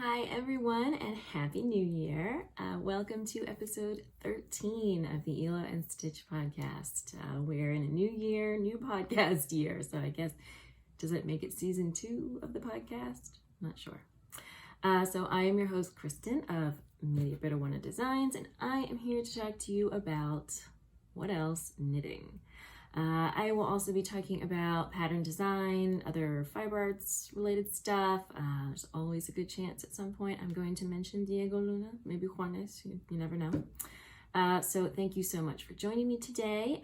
Hi everyone and Happy New Year. Welcome to episode 13 of the Hilo and Stitch podcast. We're in a new year, new podcast year. So I guess, does that make it season 2 of the podcast? Not sure. So I am your host, Kristen of Media Better Wanna Designs, and I am here to talk to you about what else? Knitting. I will also be talking about pattern design, other fiber arts related stuff. There's always a good chance at some point I'm going to mention Diego Luna, maybe Juanes, you never know. So thank you so much for joining me today,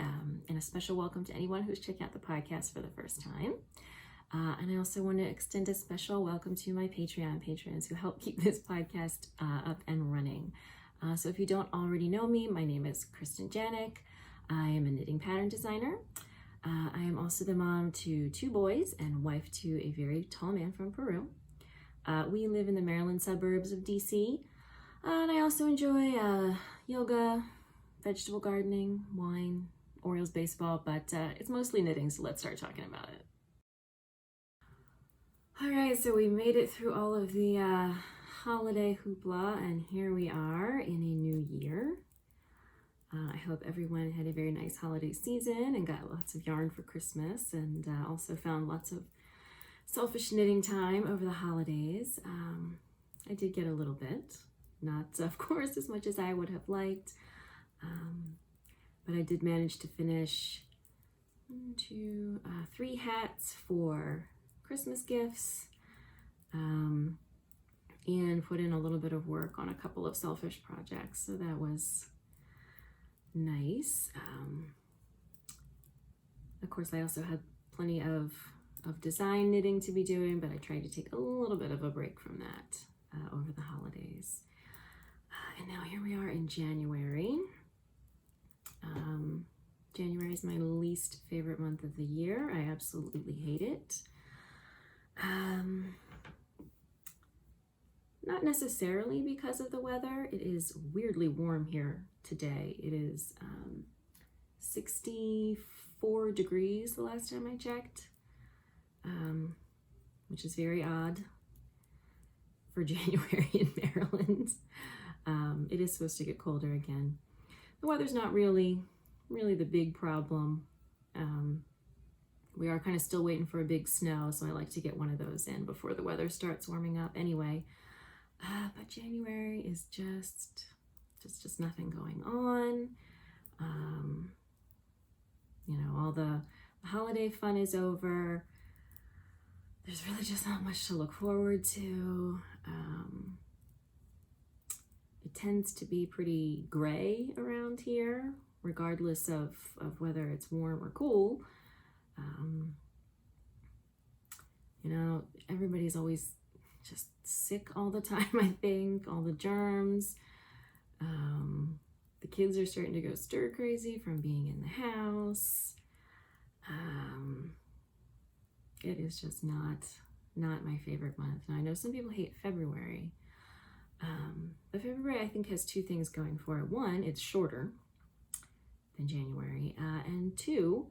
and a special welcome to anyone who's checking out the podcast for the first time. And I also want to extend a special welcome to my Patreon patrons who help keep this podcast up and running. So if you don't already know me, my name is Kristen Janik. I am a knitting pattern designer. I am also the mom to 2 boys and wife to a very tall man from Peru. We live in the Maryland suburbs of DC, and I also enjoy yoga, vegetable gardening, wine, Orioles baseball, but it's mostly knitting, so let's start talking about it. All right, so we made it through all of the holiday hoopla, and here we are in a new year. I hope everyone had a very nice holiday season and got lots of yarn for Christmas, and also found lots of selfish knitting time over the holidays. I did get a little bit, not of course as much as I would have liked, but I did manage to finish 3 hats for Christmas gifts, and put in a little bit of work on a couple of selfish projects, so that was nice. Of course, I also had plenty of design knitting to be doing, but I tried to take a little bit of a break from that over the holidays. And now here we are in January. January is my least favorite month of the year. I absolutely hate it. Not necessarily because of the weather. It is weirdly warm here today. It is 64 degrees the last time I checked, which is very odd for January in Maryland. It is supposed to get colder again. The weather's not really the big problem. We are kind of still waiting for a big snow, so I like to get one of those in before the weather starts warming up anyway. But January is just nothing going on. All the holiday fun is over. There's really just not much to look forward to. It tends to be pretty gray around here, regardless of whether it's warm or cool. Everybody's always just sick all the time, I think, all the germs. The kids are starting to go stir crazy from being in the house. It is just not my favorite month. Now, I know some people hate February, but February I think has 2 things going for it. 1, it's shorter than January, and 2,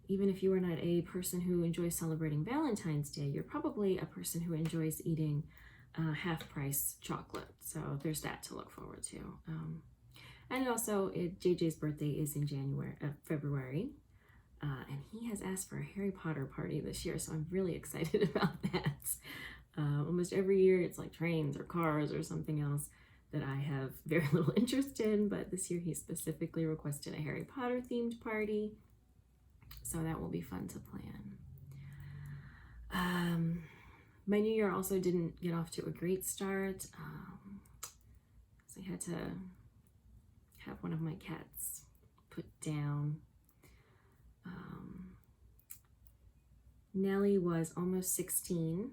even if you are not a person who enjoys celebrating Valentine's Day, you're probably a person who enjoys eating half-price chocolate. So there's that to look forward to. And also, JJ's birthday is in February, and he has asked for a Harry Potter party this year, so I'm really excited about that. Almost every year, it's like trains or cars or something else that I have very little interest in, but this year he specifically requested a Harry Potter themed party. So that will be fun to plan. My new year also didn't get off to a great start. So I had to have one of my cats put down. Nellie was almost 16.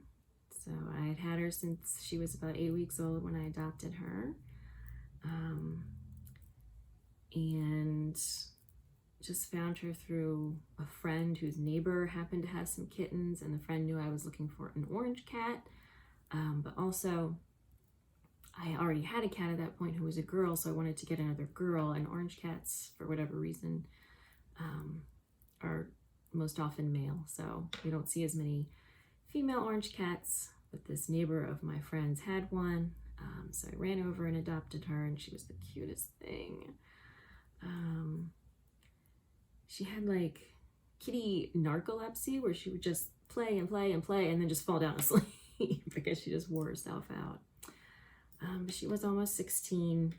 So I had her since she was about 8 weeks old when I adopted her. And just found her through a friend whose neighbor happened to have some kittens, and the friend knew I was looking for an orange cat, but also I already had a cat at that point who was a girl, so I wanted to get another girl, and orange cats, for whatever reason, are most often male, so we don't see as many female orange cats but this neighbor of my friend's had one. So I ran over and adopted her, and she was the cutest thing. She had like kitty narcolepsy, where she would just play and play and play and then just fall down asleep because she just wore herself out. But she was almost 16,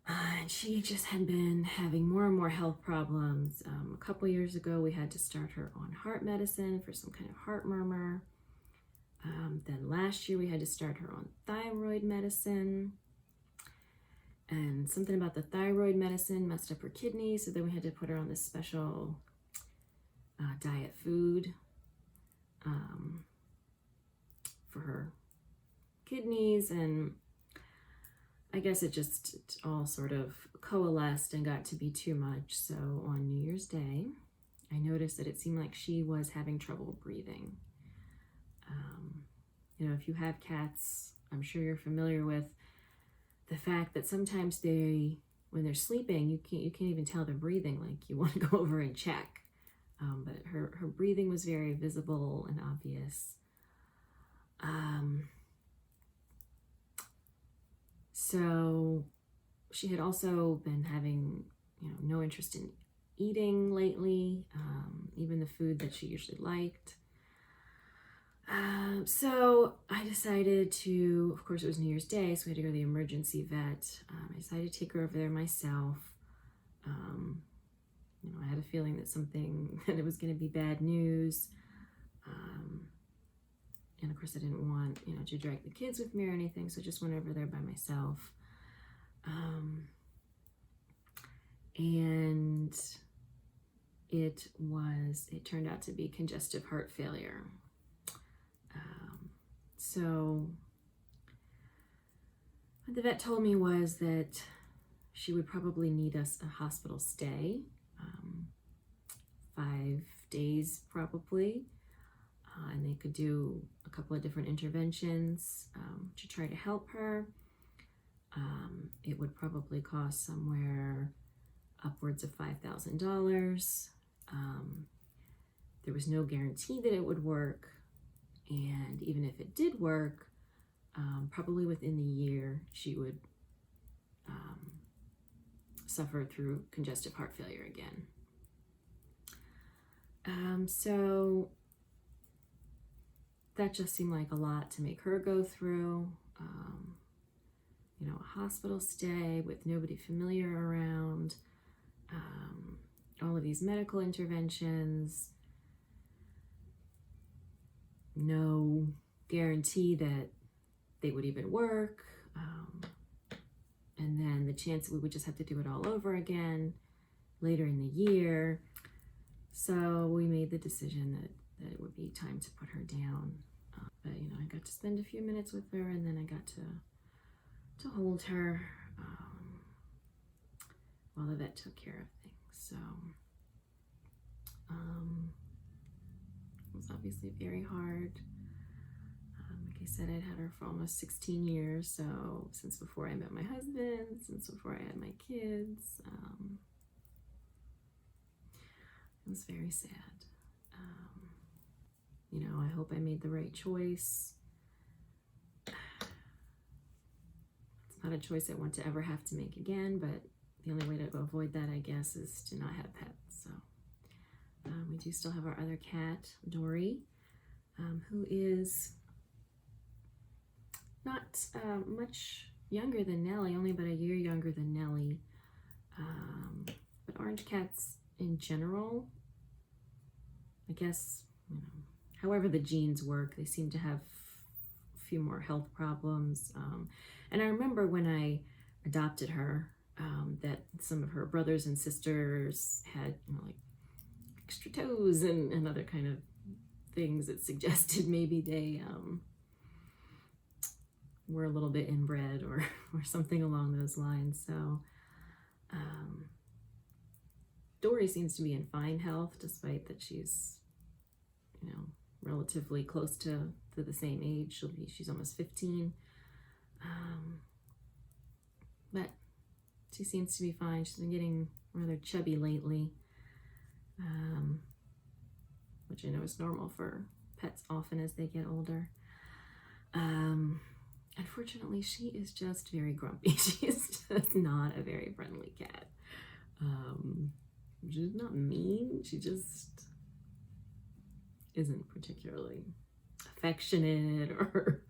and she just had been having more and more health problems. A couple years ago, we had to start her on heart medicine for some kind of heart murmur. Then last year we had to start her on thyroid medicine, and something about the thyroid medicine messed up her kidneys, so then we had to put her on this special diet food for her kidneys, and I guess it all sort of coalesced and got to be too much. So on New Year's Day, I noticed that it seemed like she was having trouble breathing. If you have cats, I'm sure you're familiar with the fact that sometimes when they're sleeping, you can't even tell they're breathing. Like, you want to go over and check. But her breathing was very visible and obvious. So she had also been having, no interest in eating lately, even the food that she usually liked. So I decided to, of course it was New Year's Day, so we had to go to the emergency vet. I decided to take her over there myself. I had a feeling that it was going to be bad news. And of course I didn't want, to drag the kids with me or anything, so I just went over there by myself. And it turned out to be congestive heart failure. So what the vet told me was that she would probably need a hospital stay, 5 days probably, and they could do a couple of different interventions to try to help her. It would probably cost somewhere upwards of $5,000. There was no guarantee that it would work. And even if it did work, probably within the year, she would suffer through congestive heart failure again. So that just seemed like a lot to make her go through. A hospital stay with nobody familiar around, all of these medical interventions, no guarantee that they would even work, and then the chance that we would just have to do it all over again later in the year. So we made the decision that it would be time to put her down. But I got to spend a few minutes with her, and then I got to hold her while the vet took care of things. So it was obviously very hard. Like I said, I'd had her for almost 16 years, so since before I met my husband, since before I had my kids. It was very sad. I hope I made the right choice. It's not a choice I want to ever have to make again, but the only way to avoid that, I guess, is to not have pets. So we do still have our other cat, Dory, who is not much younger than Nellie, only about a year younger than Nellie. But orange cats in general, I guess, however the genes work, they seem to have a few more health problems. And I remember when I adopted her, that some of her brothers and sisters had, like extra toes and other kind of things that suggested maybe they were a little bit inbred or something along those lines. So Dory seems to be in fine health, despite that she's, relatively close to the same age. She's almost 15. But she seems to be fine. She's been getting rather chubby lately, which I know is normal for pets often as they get older. Unfortunately, she is just very grumpy. She is just not a very friendly cat. She's not mean. She just isn't particularly affectionate or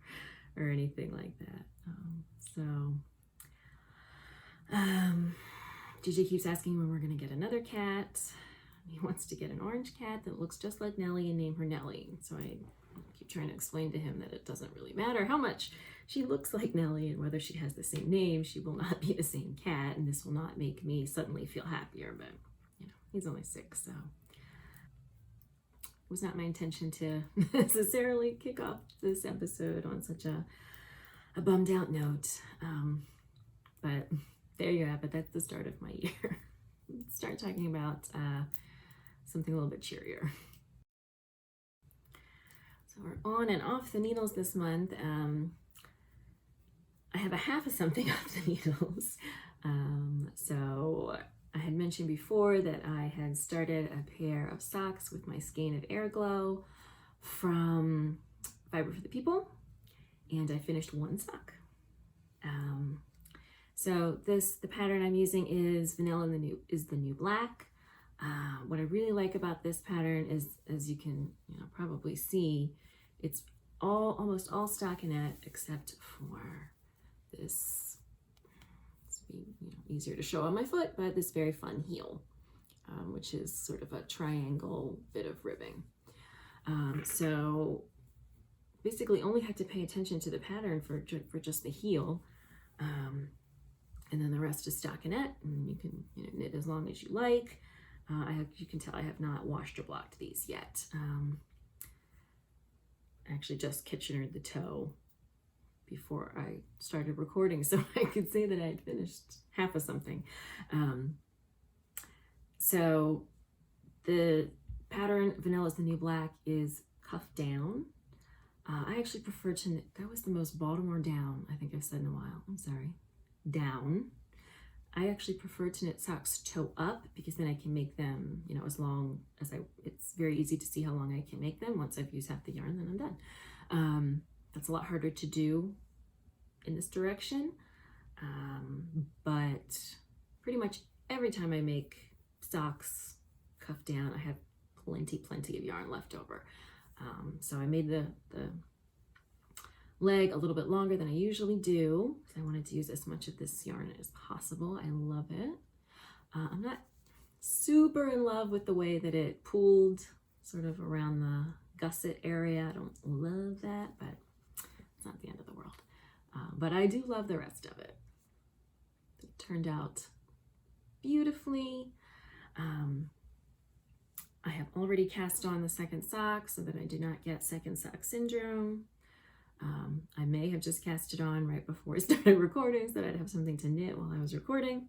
anything like that. Gigi keeps asking when we're going to get another cat. He wants to get an orange cat that looks just like Nellie and name her Nellie. So I keep trying to explain to him that it doesn't really matter how much she looks like Nellie and whether she has the same name. She will not be the same cat, and this will not make me suddenly feel happier. But you know, he's only 6, so it was not my intention to necessarily kick off this episode on such a bummed out note. But there you have it. That's the start of my year. Let's start talking about something a little bit cheerier. So we're on and off the needles this month. I have a half of something off the needles. So I had mentioned before that I had started a pair of socks with my skein of Air Glow from Fibre for the People, and I finished one sock. So the pattern I'm using is Vanilla is the New Black. What I really like about this pattern is, as you can probably see, it's almost all stockinette except for this. It's easier to show on my foot, but this very fun heel, which is sort of a triangle bit of ribbing. So basically, only had to pay attention to the pattern for just the heel. And then the rest is stockinette, and you can knit as long as you like. You can tell I have not washed or blocked these yet. I actually just Kitchenered the toe before I started recording, so I could say that I had finished half of something. So the pattern Vanilla is the New Black is cuff down. I actually prefer to knit, that was the most Baltimore down I think I've said in a while. I'm sorry. Down. I actually prefer to knit socks toe up because then I can make them, as long as it's very easy to see how long I can make them. Once I've used half the yarn, then I'm done. That's a lot harder to do in this direction. But pretty much every time I make socks cuff down, I have plenty of yarn left over. So I made the leg a little bit longer than I usually do because I wanted to use as much of this yarn as possible. I love it. I'm not super in love with the way that it pooled sort of around the gusset area. I don't love that, but it's not the end of the world. But I do love the rest of it. It turned out beautifully. I have already cast on the second sock so that I do not get second sock syndrome. I may have just cast it on right before I started recording so that I'd have something to knit while I was recording.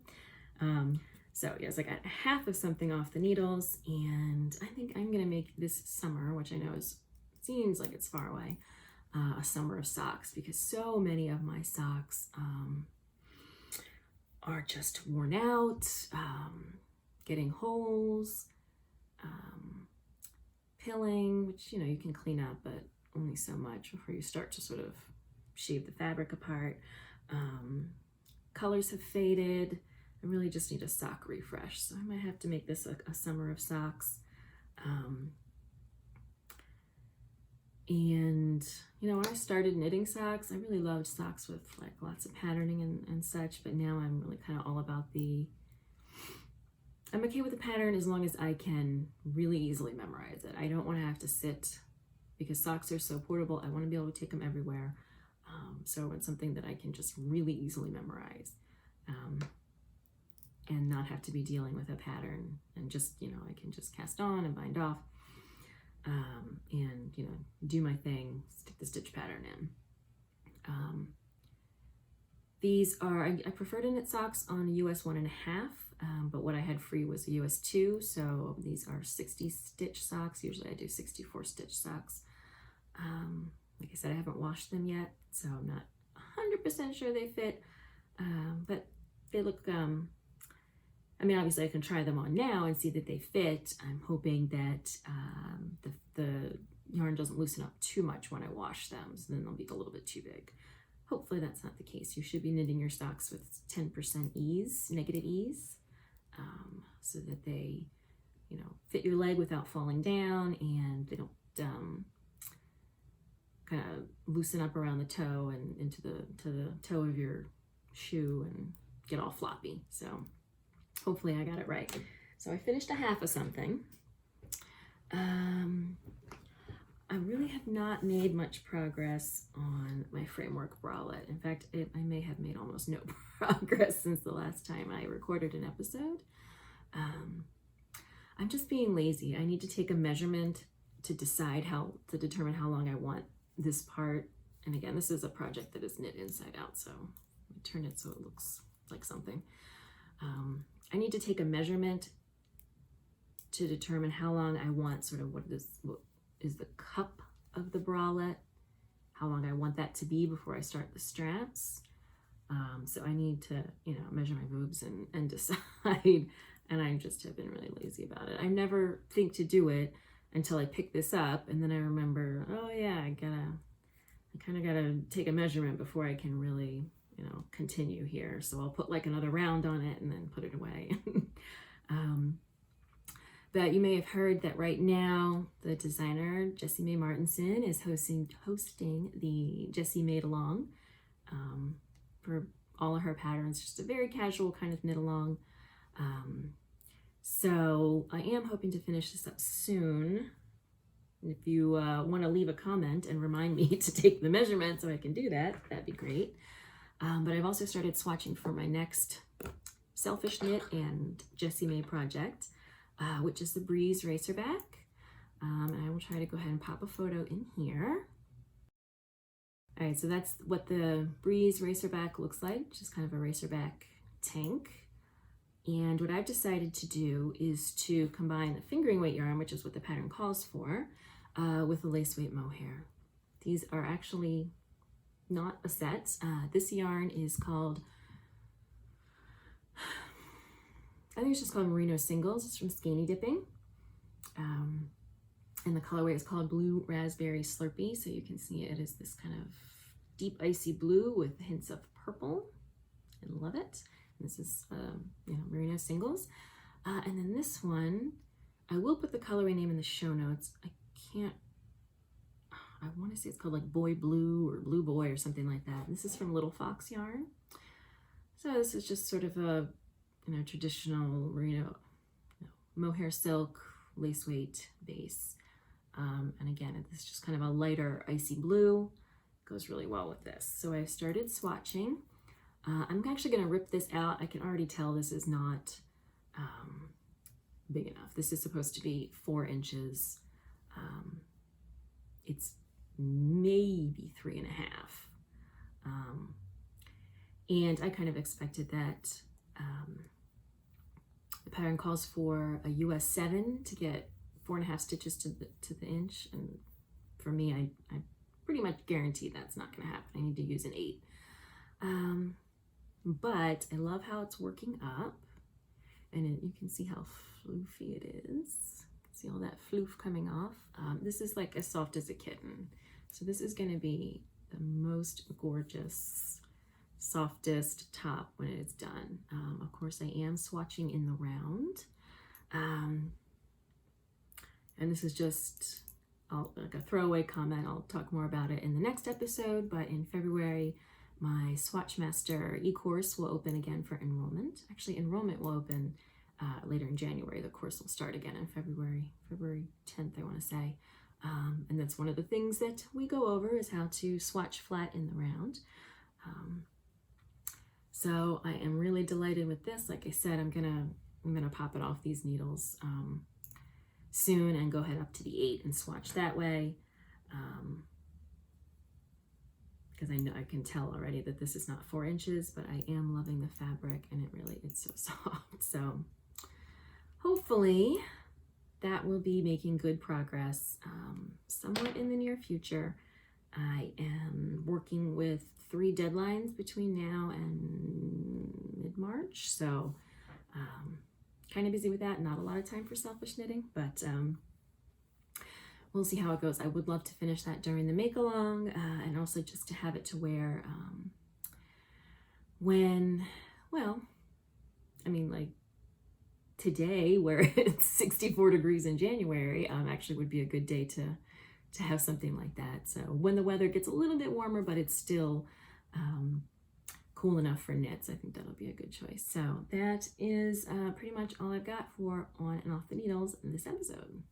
So yes, I got half of something off the needles, and I think I'm gonna make this summer, which I know seems like it's far away, a summer of socks, because so many of my socks are just worn out, getting holes, pilling, which you can clean up, but only so much before you start to sort of shave the fabric apart. Colors have faded. I really just need a sock refresh, so I might have to make this a summer of socks. And when I started knitting socks, I really loved socks with like lots of patterning and such, but now I'm really kind of all about I'm okay with the pattern as long as I can really easily memorize it. I don't want to have to sit, because socks are so portable. I want to be able to take them everywhere. So I want something that I can just really easily memorize, and not have to be dealing with a pattern, and just, I can just cast on and bind off, and, do my thing, stick the stitch pattern in. These are, I prefer to knit socks on a US 1.5, but what I had free was a US 2, so these are 60 stitch socks. Usually I do 64 stitch socks. Like I said, I haven't washed them yet, so I'm not 100% sure they fit, but they look, obviously I can try them on now and see that they fit. I'm hoping that the yarn yarn doesn't loosen up too much when I wash them, so then they'll be a little bit too big. Hopefully that's not the case. You should be knitting your socks with 10% ease, negative ease, so that they, you know, fit your leg without falling down, and they don't kind of loosen up around the toe and into the toe of your shoe and get all floppy. So hopefully I got it right. So I finished a half of something. I really have not made much progress on my framework bralette. In fact, I may have made almost no progress since the last time I recorded an episode. I'm just being lazy. I need to take a measurement to determine how long I want this part. And again, this is a project that is knit inside out, so I turn it so it looks like something. I need to take a measurement to determine how long I want, sort of what is the cup of the bralette, how long I want that to be before I start the straps. So I need to, you know, measure my boobs and decide, and I just have been really lazy about it. I never think to do it until I pick this up, and then I remember, oh yeah, I kind of gotta take a measurement before I can really, you know, continue here. So I'll put like another round on it and then put it away. But you may have heard that right now the designer Jessie Mae Martinson is hosting the Jessie Made Along for all of her patterns, just a very casual kind of knit along. So I am hoping to finish this up soon. If you want to leave a comment and remind me to take the measurement so I can do that, that'd be great. But I've also started swatching for my next Selfish Knit and Jessie Mae project, which is the Breeze Racerback. And I will try to go ahead and pop a photo in here. All right, so that's what the Breeze Racerback looks like, just kind of a racerback tank. And what I've decided to do is to combine the fingering weight yarn, which is what the pattern calls for, with the lace weight mohair. These are actually not a set. This yarn is called, I think it's just called Merino Singles. It's from Skeiny Dipping. And the colorway is called Blue Raspberry Slurpee. So you can see it is this kind of deep icy blue with hints of purple. I love it. This is, you know, Merino Singles. And then this one, I will put the colorway name in the show notes. I want to say it's called like Boy Blue or Blue Boy or something like that. This is from Little Fox Yarn. So this is just sort of a, you know, traditional merino, you know, mohair silk lace weight base. And again, it's just kind of a lighter icy blue. Goes really well with this. So I started swatching. I'm actually going to rip this out. I can already tell this is not big enough. This is supposed to be 4 inches. It's maybe 3.5. And I kind of expected that. The pattern calls for a US 7 to get 4.5 stitches to the inch. And for me, I pretty much guarantee that's not going to happen. I need to use an 8. But I love how it's working up, and you can see how floofy it is. See all that floof coming off. This is like as soft as a kitten. So this is going to be the most gorgeous, softest top when it's done. Of course, I am swatching in the round. And this is just like a throwaway comment. I'll talk more about it in the next episode, but in February, my Swatch Master e-course will open again for enrollment. Actually, enrollment will open later in January. The course will start again in February 10th, I want to say. And that's one of the things that we go over is how to swatch flat in the round. So I am really delighted with this. Like I said, I'm gonna pop it off these needles soon and go head up to the 8 and swatch that way. Because I know I can tell already that this is not 4 inches, but I am loving the fabric, and it's so soft. So hopefully that will be making good progress somewhat in the near future. I am working with 3 deadlines between now and mid-March, so kind of busy with that. Not a lot of time for selfish knitting, but we'll see how it goes. I would love to finish that during the make along, and also just to have it to wear when, well, I mean, like today where it's 64 degrees in January, actually would be a good day to have something like that. So when the weather gets a little bit warmer, but it's still cool enough for knits, I think that'll be a good choice. So that is pretty much all I've got for On and Off the Needles in this episode.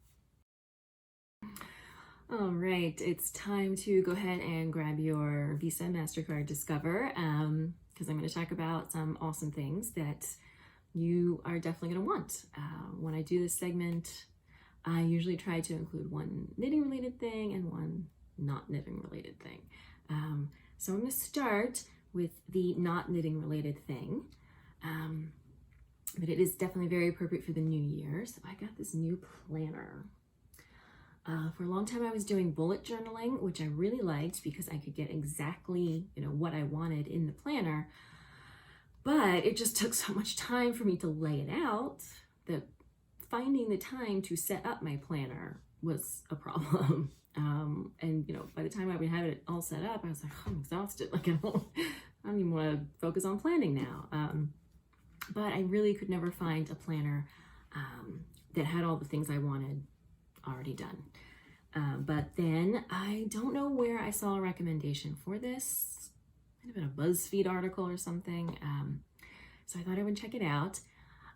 All right, it's time to go ahead and grab your Visa MasterCard Discover, because I'm going to talk about some awesome things that you are definitely going to want. When I do this segment, I usually try to include one knitting related thing and one not knitting related thing. So I'm going to start with the not knitting related thing, but it is definitely very appropriate for the new year. So I got this new planner. For a long time I was doing bullet journaling, which I really liked because I could get exactly, what I wanted in the planner, but it just took so much time for me to lay it out that finding the time to set up my planner was a problem. And by the time I would have it all set up, I was like, oh, I'm exhausted. Like I don't even want to focus on planning now. But I really could never find a planner that had all the things I wanted already done. But then I don't know where I saw a recommendation for this. Might have been a BuzzFeed article or something. So I thought I would check it out.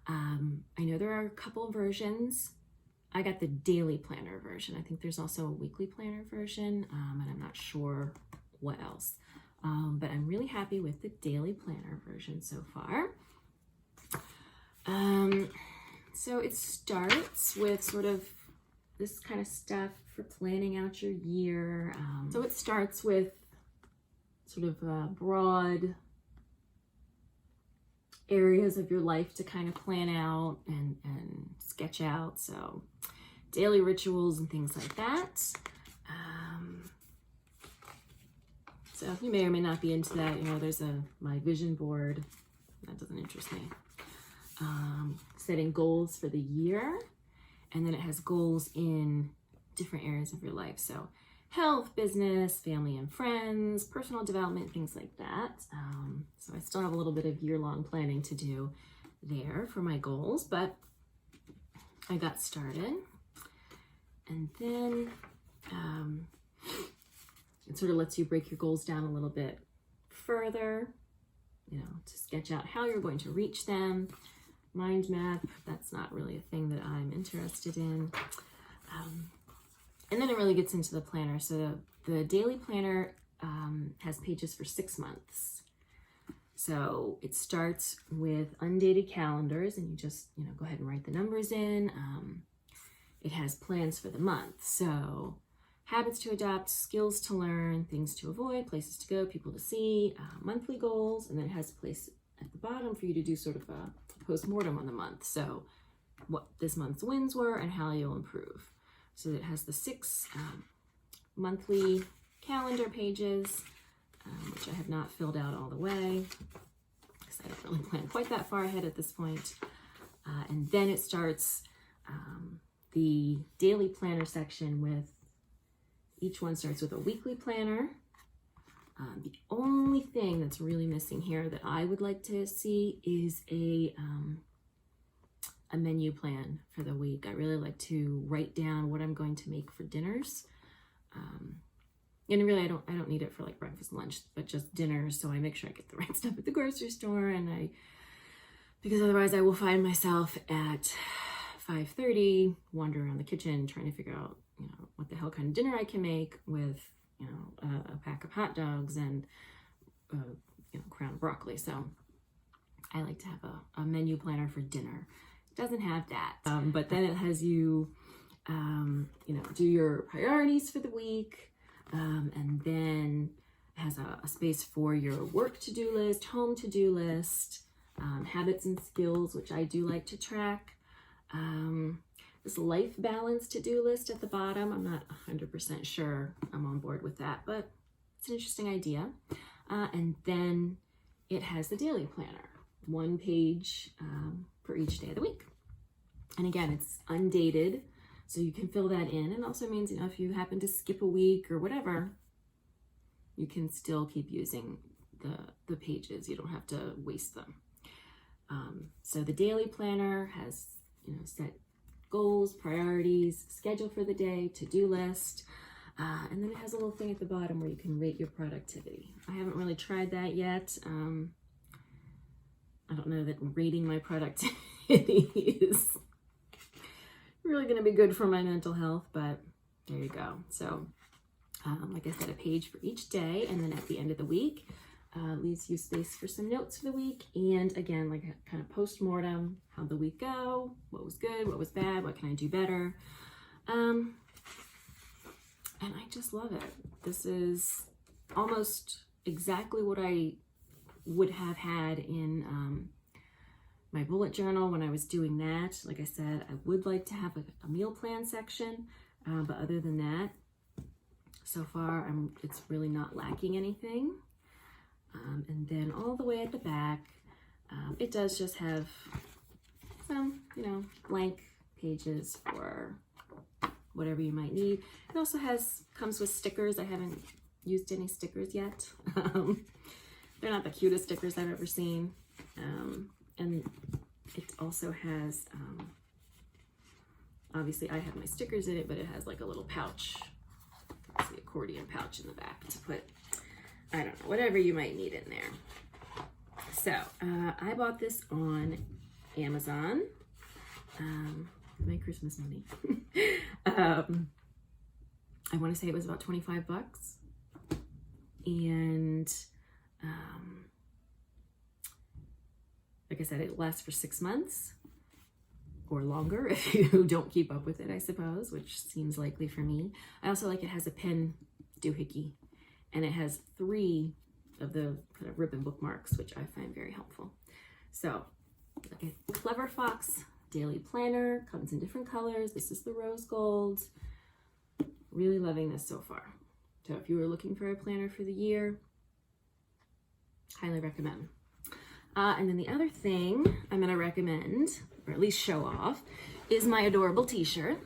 I know there are a couple versions. I got the daily planner version. I think there's also a weekly planner version, and I'm not sure what else. But I'm really happy with the daily planner version so far. So it starts with sort of this kind of stuff for planning out your year. So it starts with sort of broad areas of your life to kind of plan out and sketch out. So daily rituals and things like that. So you may or may not be into that. There's my vision board. That doesn't interest me. Setting goals for the year. And then it has goals in different areas of your life. So health, business, family and friends, personal development, things like that. So I still have a little bit of year-long planning to do there for my goals, but I got started. And then it sort of lets you break your goals down a little bit further, to sketch out how you're going to reach them. Mind map, that's not really a thing that I'm interested in. And then it really gets into the planner. So the daily planner has pages for 6 months. So it starts with undated calendars, and you just, go ahead and write the numbers in. It has plans for the month. So habits to adopt, skills to learn, things to avoid, places to go, people to see, monthly goals, and then it has a place at the bottom for you to do sort of a post-mortem on the month. So what this month's wins were and how you'll improve. So it has the 6 monthly calendar pages, which I have not filled out all the way because I don't really plan quite that far ahead at this point. And then it starts the daily planner section with, each one starts with a weekly planner. The only thing that's really missing here that I would like to see is a menu plan for the week. I really like to write down what I'm going to make for dinners. And really, I don't need it for like breakfast, lunch, but just dinner. So I make sure I get the right stuff at the grocery store, and because otherwise I will find myself at 5:30 wandering around the kitchen trying to figure out, what the hell kind of dinner I can make with, a pack of hot dogs and, ground broccoli. So I like to have a menu planner for dinner. It doesn't have that, but then it has you, do your priorities for the week, and then it has a space for your work to-do list, home to-do list, habits and skills, which I do like to track. This life balance to-do list at the bottom, I'm not 100% sure I'm on board with that, but it's an interesting idea. And then it has the daily planner, 1 page for each day of the week. And again, it's undated, So you can fill that in. And also means, you know, if you happen to skip a week or whatever, you can still keep using the pages. You don't have to waste them. So the daily planner has, you know, set goals, priorities, schedule for the day, to-do list, and then it has a little thing at the bottom where you can rate your productivity. I haven't really tried that yet. I don't know that rating my productivity is really going to be good for my mental health, but there you go. So like I said, a page for each day, and then at the end of the week, leaves you space for some notes for the week. And again, like a kind of post-mortem, how'd the week go? What was good? What was bad? What can I do better? And I just love it. This is almost exactly what I would have had in my bullet journal when I was doing that. Like I said, I would like to have a meal plan section, but other than that, so far it's really not lacking anything. And then all the way at the back, it does just have some, you know, blank pages for whatever you might need. It also comes with stickers. I haven't used any stickers yet. They're not the cutest stickers I've ever seen. And it also has, obviously I have my stickers in it, but it has like a little pouch, it's the accordion pouch in the back to put, I don't know, whatever you might need in there. So I bought this on Amazon, my Christmas money. I want to say it was about 25 bucks. And like I said, it lasts for 6 months or longer if you don't keep up with it, I suppose, which seems likely for me. I also like it has a pen doohickey, and it has 3 of the kind of ribbon bookmarks, which I find very helpful. So, like a Clever Fox daily planner, comes in different colors. This is the rose gold. Really loving this so far. So if you were looking for a planner for the year, highly recommend. And then the other thing I'm going to recommend, or at least show off, is my adorable t-shirt.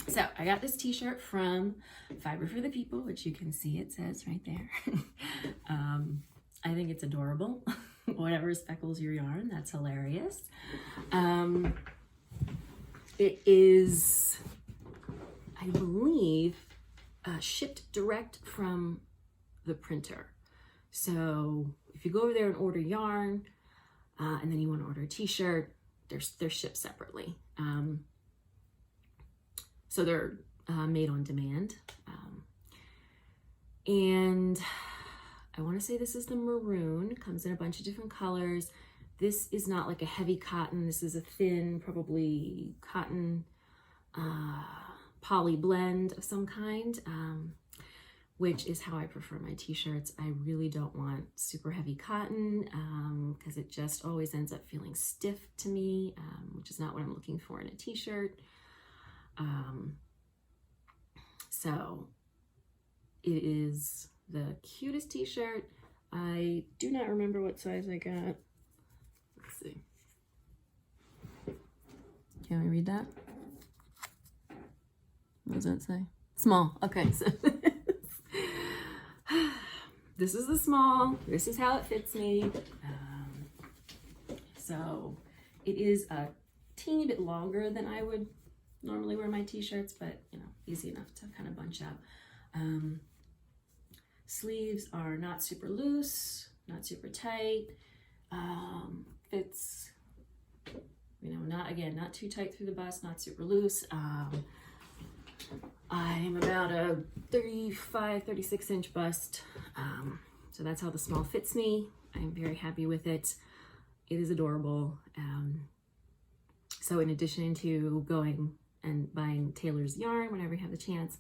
So I got this t-shirt from Fibre for the People, which you can see it says right there. I think it's adorable. Whatever speckles your yarn, that's hilarious. It is, I believe, shipped direct from the printer. So if you go over there and order yarn, and then you want to order a t-shirt, they're shipped separately. So they're made on demand. And I want to say this is the maroon. Comes in a bunch of different colors. This is not like a heavy cotton. This is a thin, probably cotton poly blend of some kind, which is how I prefer my t-shirts. I really don't want super heavy cotton because it just always ends up feeling stiff to me, which is not what I'm looking for in a t-shirt. So it is the cutest t-shirt. I do not remember what size I got. Let's see. Can we read that? What does that say? Small. Okay, so this is the small. This is how it fits me. So it is a teeny bit longer than I would normally wear my t-shirts, but you know, easy enough to kind of bunch up. Sleeves are not super loose, not super tight. Fits, you know, not too tight through the bust, not super loose. I'm about a 35, 36 inch bust. So that's how the small fits me. I'm very happy with it. It is adorable. So in addition to going and buying Taylor's yarn whenever you have the chance,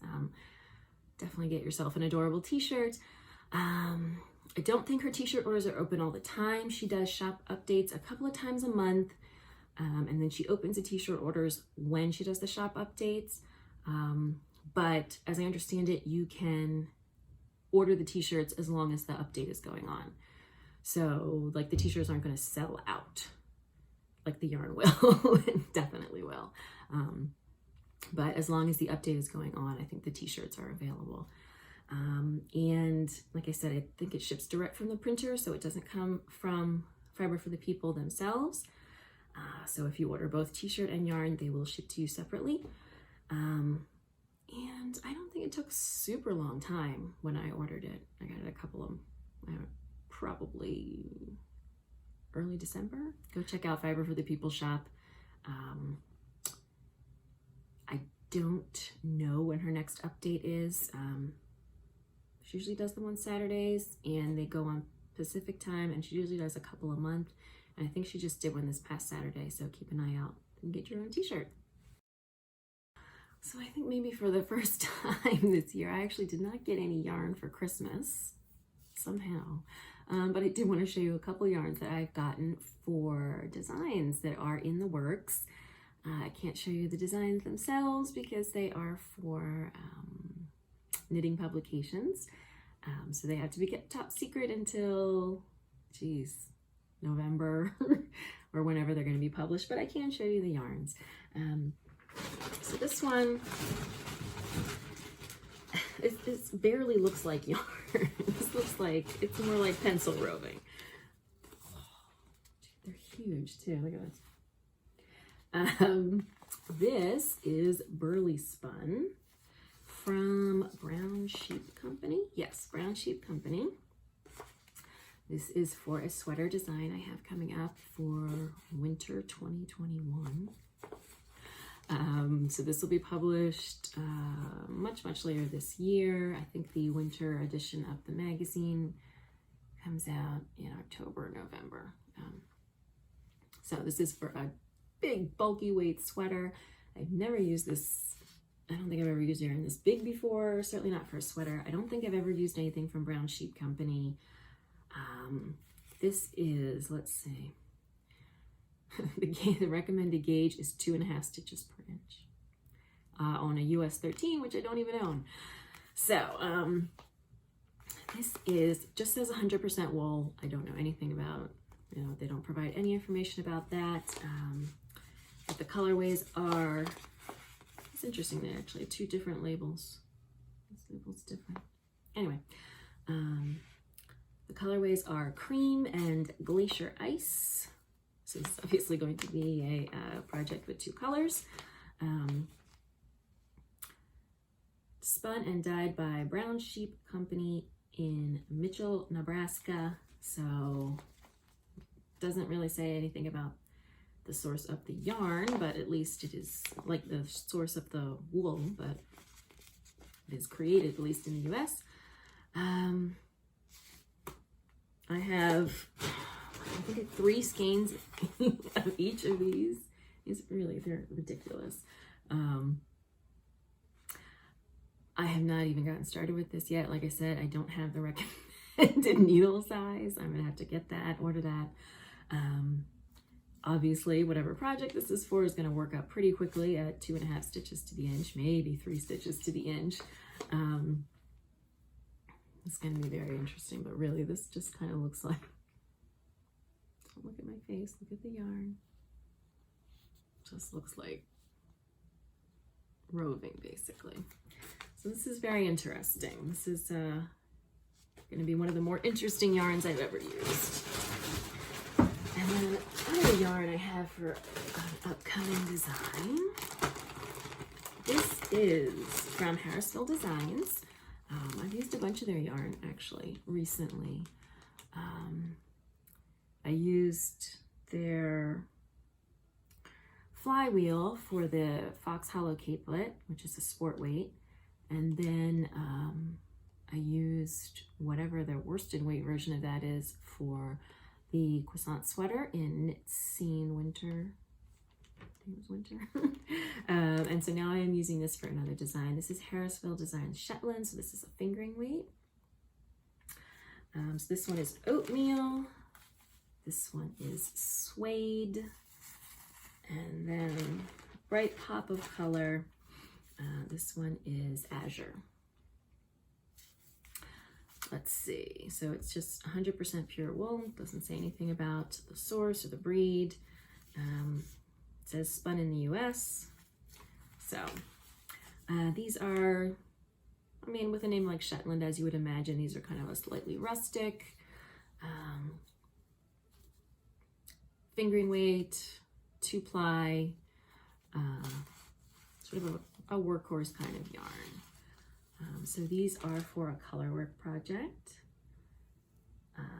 definitely get yourself an adorable t-shirt. I don't think her t-shirt orders are open all the time. She does shop updates a couple of times a month. And then she opens the t-shirt orders when she does the shop updates. But as I understand it, you can order the t-shirts as long as the update is going on. So like the t-shirts aren't going to sell out like the yarn will. It definitely will. But as long as the update is going on, I think the t-shirts are available. And like I said, I think it ships direct from the printer, so it doesn't come from Fibre for the People themselves. So if you order both t-shirt and yarn, they will ship to you separately. And I don't think it took super long time when I ordered it. I got it a couple of, probably early December. Go check out Fibre for the People shop. I don't know when her next update is. She usually does them on Saturdays, and they go on Pacific time, and she usually does a couple a month. And I think she just did one this past Saturday, so keep an eye out and get your own t-shirt. So I think maybe for the first time this year, I actually did not get any yarn for Christmas, somehow. But I did want to show you a couple yarns that I've gotten for designs that are in the works. I can't show you the designs themselves because they are for knitting publications. So they have to be kept top secret until, November or whenever they're going to be published, but I can show you the yarns. So this one, it barely looks like yarn. This looks like, it's more like pencil roving. They're huge too, look at this. This is Burley Spun from Brown Sheep Company. Yes, Brown Sheep Company. This is for a sweater design I have coming up for winter 2021. So this will be published much later this year. I think the winter edition of the magazine comes out in October, November. So this is for a big bulky weight sweater. I've never used this. I don't think I've ever used yarn this big before, certainly not for a sweater. I don't think I've ever used anything from Brown Sheep Company. This is, let's see, the recommended gauge is 2.5 stitches per inch on a US 13, which I don't even own. So this is, just says 100% wool. I don't know anything about, they don't provide any information about that. But the colorways are, it's interesting, they actually have 2 different labels. This label's different. Anyway, the colorways are cream and glacier ice. So this is obviously going to be a project with 2 colors. Spun and dyed by Brown Sheep Company in Mitchell, Nebraska. So doesn't really say anything about the source of the yarn, but at least it is like the source of the wool, but it is created, at least in the US. I have, I think, 3 skeins of each of these. They're ridiculous. I have not even gotten started with this yet. Like I said, I don't have the recommended needle size. I'm gonna have to get that, order that. Obviously, whatever project this is for is gonna work out pretty quickly at 2.5 stitches to the inch, maybe 3 stitches to the inch. It's going to be very interesting, but really this just kind of looks like, don't look at my face, look at the yarn. Just looks like roving, basically. So this is very interesting. This is going to be one of the more interesting yarns I've ever used. And then another yarn I have for an upcoming design. This is from Harrisville Designs. I've used a bunch of their yarn actually recently. I used their flywheel for the Fox Hollow Capelet, which is a sport weight, and then I used whatever the worsted weight version of that is for the croissant sweater in Knit Scene Winter. I think it was winter. And so now I am using this for another design. This is Harrisville Designs Shetland, so this is a fingering weight. So this one is oatmeal. This one is suede. And then bright pop of color. This one is azure. Let's see. So it's just 100% pure wool. Doesn't say anything about the source or the breed. It says spun in the US. So These are, I mean, with a name like Shetland, as you would imagine, these are kind of a slightly rustic, fingering weight, 2-ply, sort of a workhorse kind of yarn. So these are for a colorwork project.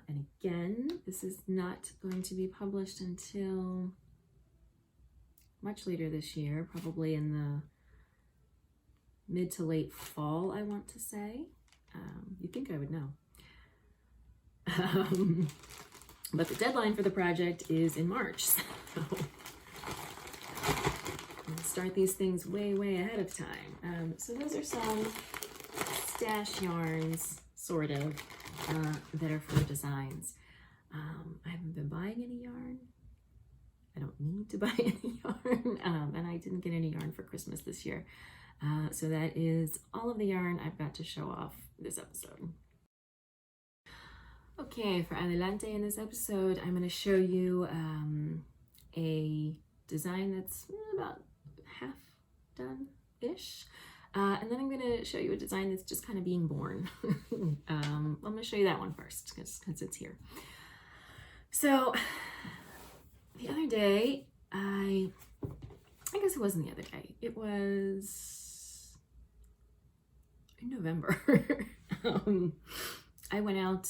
And again, this is not going to be published until much later this year, probably in the mid to late fall, I want to say. You'd think I would know. But the deadline for the project is in March. So I'll start these things way, way ahead of time. So those are some stash yarns, sort of, that are for designs. I haven't been buying any yarn. I don't need to buy any yarn, and I didn't get any yarn for Christmas this year. So that is all of the yarn I've got to show off this episode. Okay, for Adelante in this episode, I'm going to show you a design that's about half done-ish. And then I'm going to show you a design that's just kind of being born. I'm going to show you that one first because it's here. So the other day, I guess it wasn't the other day. It was in November. I went out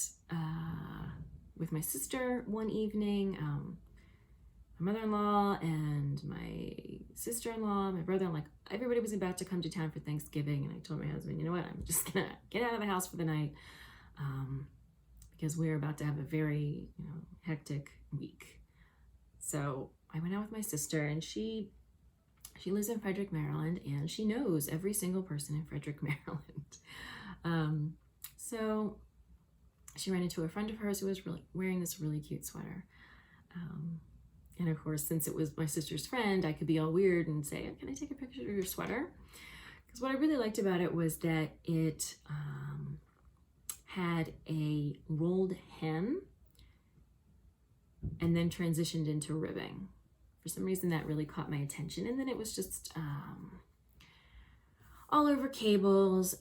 with my sister one evening. My mother-in-law and my sister-in-law, my brother-in-law, everybody was about to come to town for Thanksgiving, and I told my husband, you know what, I'm just gonna get out of the house for the night because we're about to have a very hectic week. So I went out with my sister, and she lives in Frederick, Maryland, and she knows every single person in Frederick, Maryland. So she ran into a friend of hers who was wearing this really cute sweater. And of course, since it was my sister's friend, I could be all weird and say, can I take a picture of your sweater? Because what I really liked about it was that it had a rolled hem and then transitioned into ribbing. For some reason, that really caught my attention. And then it was just all over cables.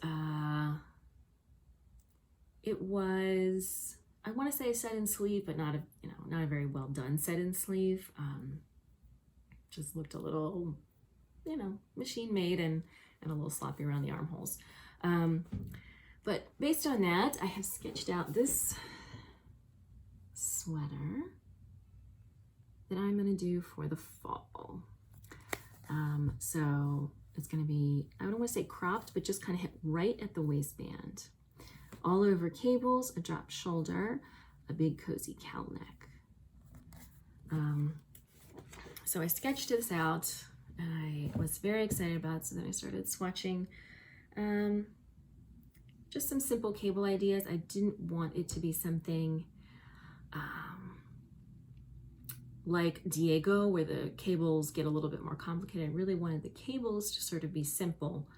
It was, I want to say a set-in sleeve, but not a very well done set-in sleeve. Just looked a little, machine made and a little sloppy around the armholes. But based on that, I have sketched out this sweater that I'm going to do for the fall. So it's going to be, I don't want to say cropped, but just kind of hit right at the waistband. All over cables, a drop shoulder, a big cozy cowl neck. So I sketched this out, and I was very excited about it. So then I started swatching just some simple cable ideas. I didn't want it to be something like Diego, where the cables get a little bit more complicated. I really wanted the cables to sort of be simple,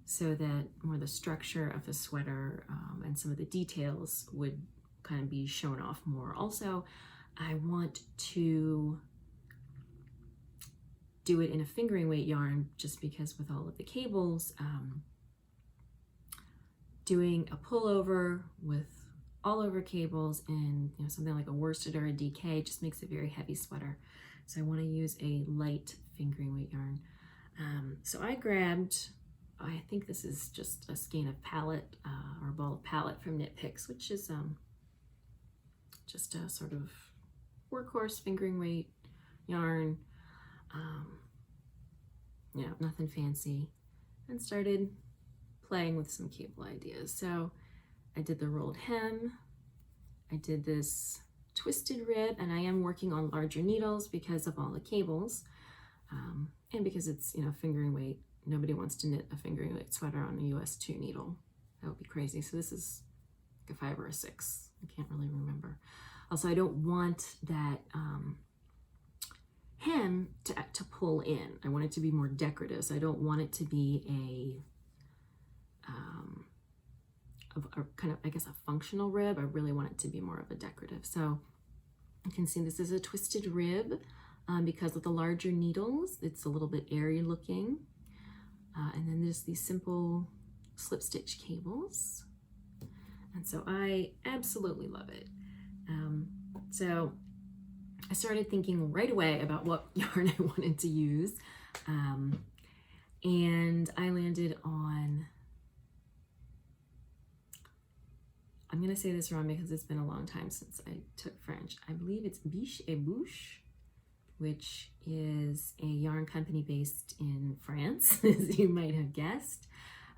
so that more the structure of the sweater and some of the details would kind of be shown off more. Also, I want to do it in a fingering weight yarn, just because with all of the cables, doing a pullover with all over cables and something like a worsted or a DK just makes a very heavy sweater. So I want to use a light fingering weight yarn. So I grabbed, I think this is just a skein of palette or a ball of palette from Knit Picks, which is just a sort of workhorse fingering weight yarn. Nothing fancy, and started playing with some cable ideas. So I did the rolled hem, I did this twisted rib, and I am working on larger needles because of all the cables, and because it's fingering weight. Nobody wants to knit a fingering weight sweater on a US 2 needle. That would be crazy. So this is like a 5 or a 6. I can't really remember. Also, I don't want that hem to pull in. I want it to be more decorative. So I don't want it to be a kind of, I guess, a functional rib. I really want it to be more of a decorative. So you can see this is a twisted rib because of the larger needles. It's a little bit airy looking. and then there's these simple slip stitch cables. And so I absolutely love it. So I started thinking right away about what yarn I wanted to use. And I landed on, I'm going to say this wrong because it's been a long time since I took French. I believe it's Biche et Bouche, which is a yarn company based in France, as you might have guessed.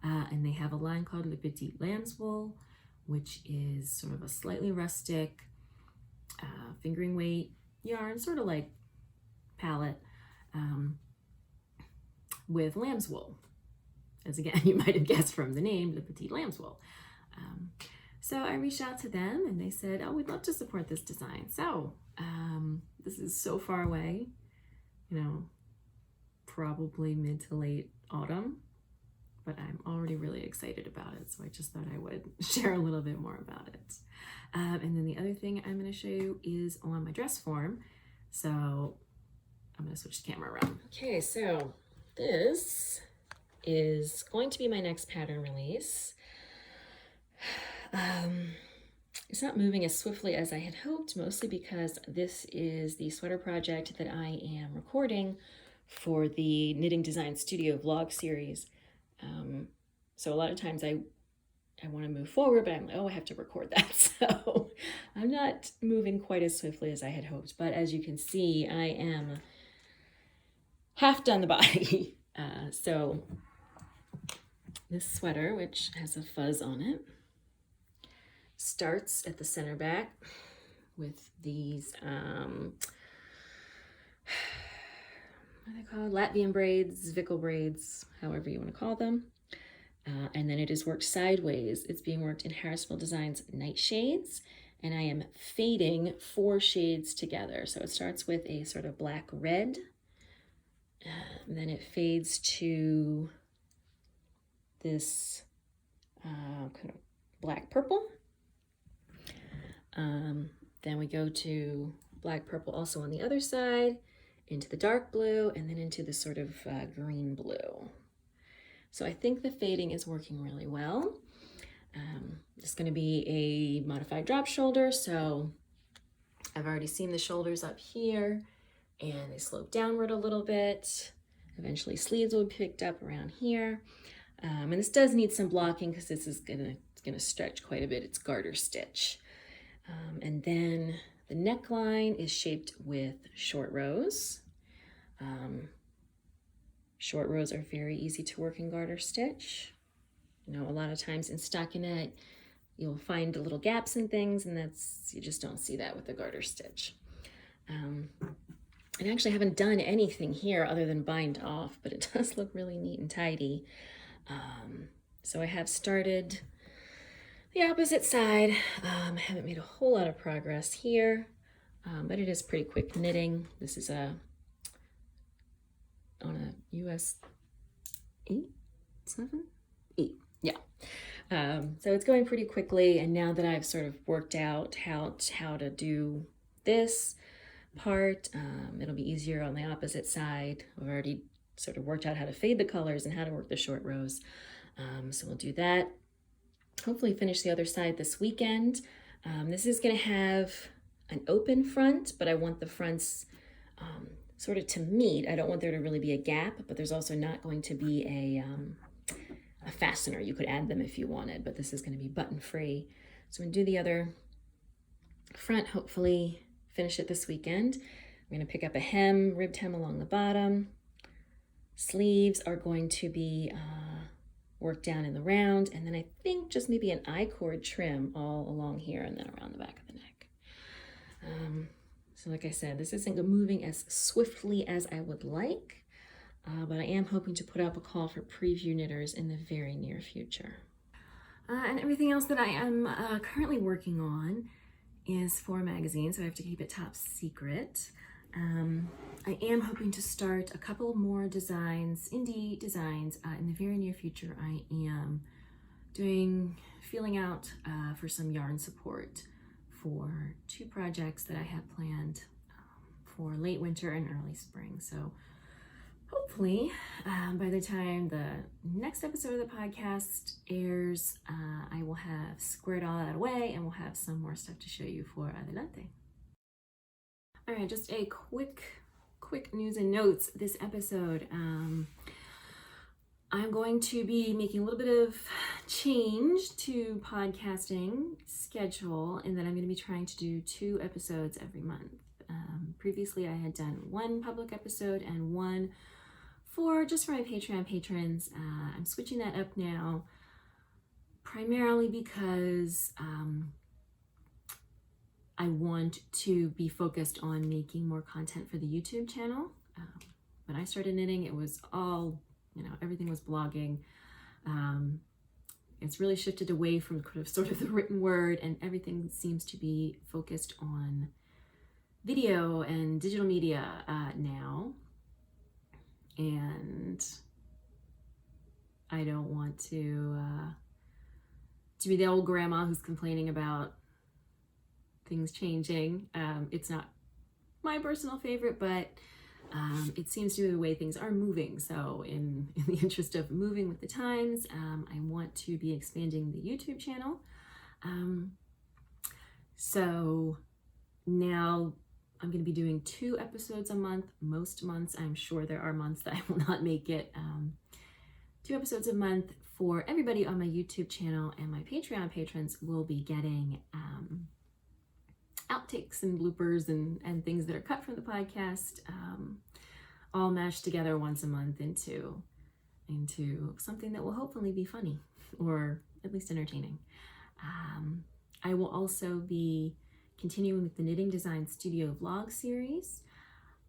And they have a line called Le Petit Lamb's Wool, which is sort of a slightly rustic, fingering weight yarn, sort of like palette, with lamb's wool. As again, you might have guessed from the name, Le Petit Lamb's Wool. So I reached out to them and they said, oh, we'd love to support this design. So this is so far away, you know, probably mid to late autumn, but I'm already really excited about it. So I just thought I would share a little bit more about it. And then the other thing I'm going to show you is on my dress form. So I'm going to switch the camera around. Okay, so this is going to be my next pattern release. It's not moving as swiftly as I had hoped, mostly because this is the sweater project that I am recording for the Knitting Design Studio vlog series. So a lot of times I want to move forward, but I'm like, oh, I have to record that. So I'm not moving quite as swiftly as I had hoped. But as you can see, I am half done the body. So this sweater, which has a fuzz on it, starts at the center back with these, what are they called? Latvian braids, Vickel braids, however you want to call them. And then it is worked sideways. It's being worked in Harrisville Designs Nightshades, and I am fading 4 shades together. So it starts with a sort of black red, and then it fades to this kind of black purple. Then we go to black purple also on the other side, into the dark blue, and then into the sort of green blue. So I think the fading is working really well. It's going to be a modified drop shoulder, so I've already seen the shoulders up here, and they slope downward a little bit. Eventually sleeves will be picked up around here. And this does need some blocking because this is gonna stretch quite a bit. It's garter stitch. And then the neckline is shaped with short rows. Short rows are very easy to work in garter stitch. You know, a lot of times in stockinette, you'll find little gaps and things, and you just don't see that with the garter stitch. I actually haven't done anything here other than bind off, but it does look really neat and tidy. So I have started the opposite side. I haven't made a whole lot of progress here, but it is pretty quick knitting. This is on a US 8, 7, 8, yeah. So it's going pretty quickly, and now that I've sort of worked out how to do this part, it'll be easier on the opposite side. I've already sort of worked out how to fade the colors and how to work the short rows. So we'll do that. Hopefully finish the other side this weekend. This is going to have an open front, but I want the fronts sort of to meet. I don't want there to really be a gap, but there's also not going to be a fastener. You could add them if you wanted, but this is going to be button free. So I'm going to do the other front, hopefully finish it this weekend. I'm going to pick up a hem, ribbed hem along the bottom. Sleeves are going to be worked down in the round, and then I think just maybe an I-cord trim all along here and then around the back of the neck. So like I said, this isn't moving as swiftly as I would like, but I am hoping to put up a call for preview knitters in the very near future. And everything else that I am currently working on is for a magazine, so I have to keep it top secret. I am hoping to start a couple more designs, indie designs, in the very near future. I am feeling out for some yarn support for 2 projects that I have planned for late winter and early spring. So hopefully, by the time the next episode of the podcast airs, I will have squared all that away and we'll have some more stuff to show you for Adelante. All right, just a quick news and notes this episode. I'm going to be making a little bit of change to podcasting schedule in that I'm going to be trying to do 2 episodes every month. Previously, I had done 1 public episode and 1 for my Patreon patrons. I'm switching that up now, primarily because I want to be focused on making more content for the YouTube channel. When I started knitting, it was all, everything was blogging. It's really shifted away from sort of the written word, and everything seems to be focused on video and digital media now. And I don't want to be the old grandma who's complaining about things changing. It's not my personal favorite, but it seems to be the way things are moving. So in the interest of moving with the times, I want to be expanding the YouTube channel. So now I'm going to be doing 2 episodes a month. Most months, I'm sure there are months that I will not make it. 2 episodes a month for everybody on my YouTube channel, and my Patreon patrons will be getting outtakes and bloopers and things that are cut from the podcast, all mashed together once a month into something that will hopefully be funny or at least entertaining. I will also be continuing with the Knitting Design Studio vlog series,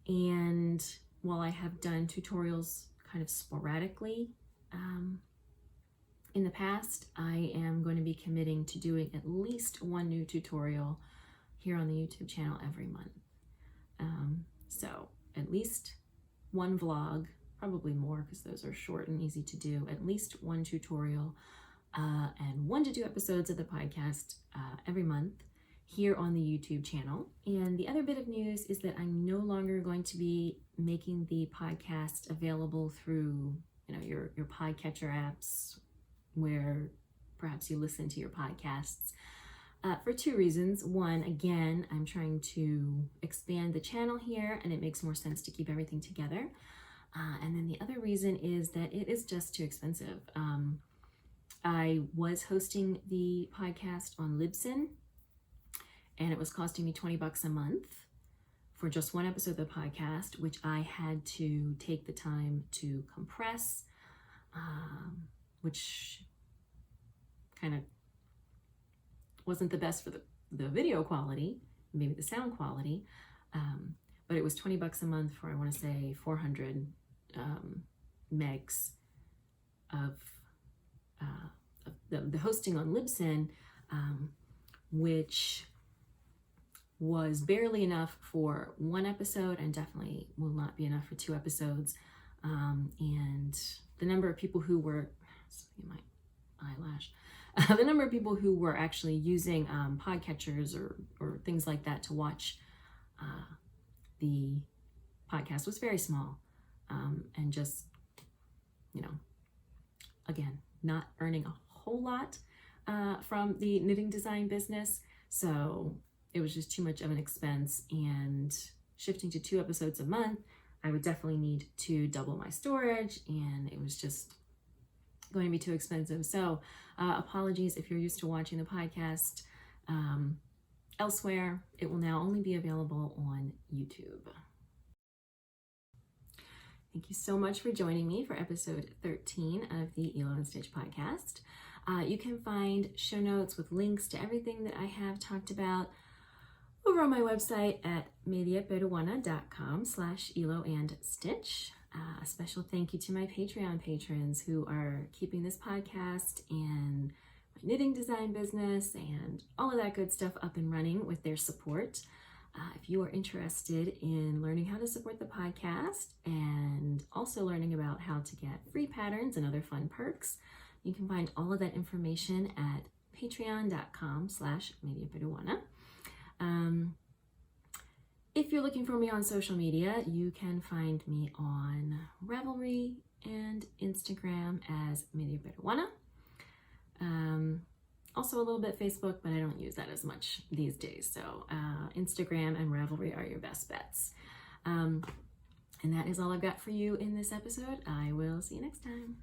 and while I have done tutorials kind of sporadically in the past, I am going to be committing to doing at least 1 new tutorial here on the YouTube channel every month. So at least 1 vlog, probably more because those are short and easy to do, at least 1 tutorial, and 1 to 2 episodes of the podcast every month here on the YouTube channel. And the other bit of news is that I'm no longer going to be making the podcast available through, your podcatcher apps where perhaps you listen to your podcasts, for 2 reasons. One, again, I'm trying to expand the channel here, and it makes more sense to keep everything together. And then the other reason is that it is just too expensive. I was hosting the podcast on Libsyn, and it was costing me $20 a month for just 1 episode of the podcast, which I had to take the time to compress, which kind of wasn't the best for the video quality, maybe the sound quality, but it was $20 a month for, I want to say, 400 megs of the hosting on Libsyn, which was barely enough for 1 episode and definitely will not be enough for 2 episodes. And the number of people who were, my eyelash, the number of people who were actually using podcatchers or things like that to watch the podcast was very small, and just, again, not earning a whole lot from the knitting design business. So it was just too much of an expense, and shifting to 2 episodes a month, I would definitely need to double my storage, and it was just going to be too expensive. So apologies if you're used to watching the podcast elsewhere. It will now only be available on YouTube. Thank you so much for joining me for episode 13 of the Hilo and Stitch podcast. You can find show notes with links to everything that I have talked about over on my website at mediaperuana.com/Hilo and Stitch. A special thank you to my Patreon patrons who are keeping this podcast and my knitting design business and all of that good stuff up and running with their support. If you are interested in learning how to support the podcast and also learning about how to get free patterns and other fun perks, you can find all of that information at patreon.com/mediaperuana. If you're looking for me on social media, you can find me on Ravelry and Instagram as Media Peruana. Also a little bit Facebook, but I don't use that as much these days. So Instagram and Ravelry are your best bets. And that is all I've got for you in this episode. I will see you next time.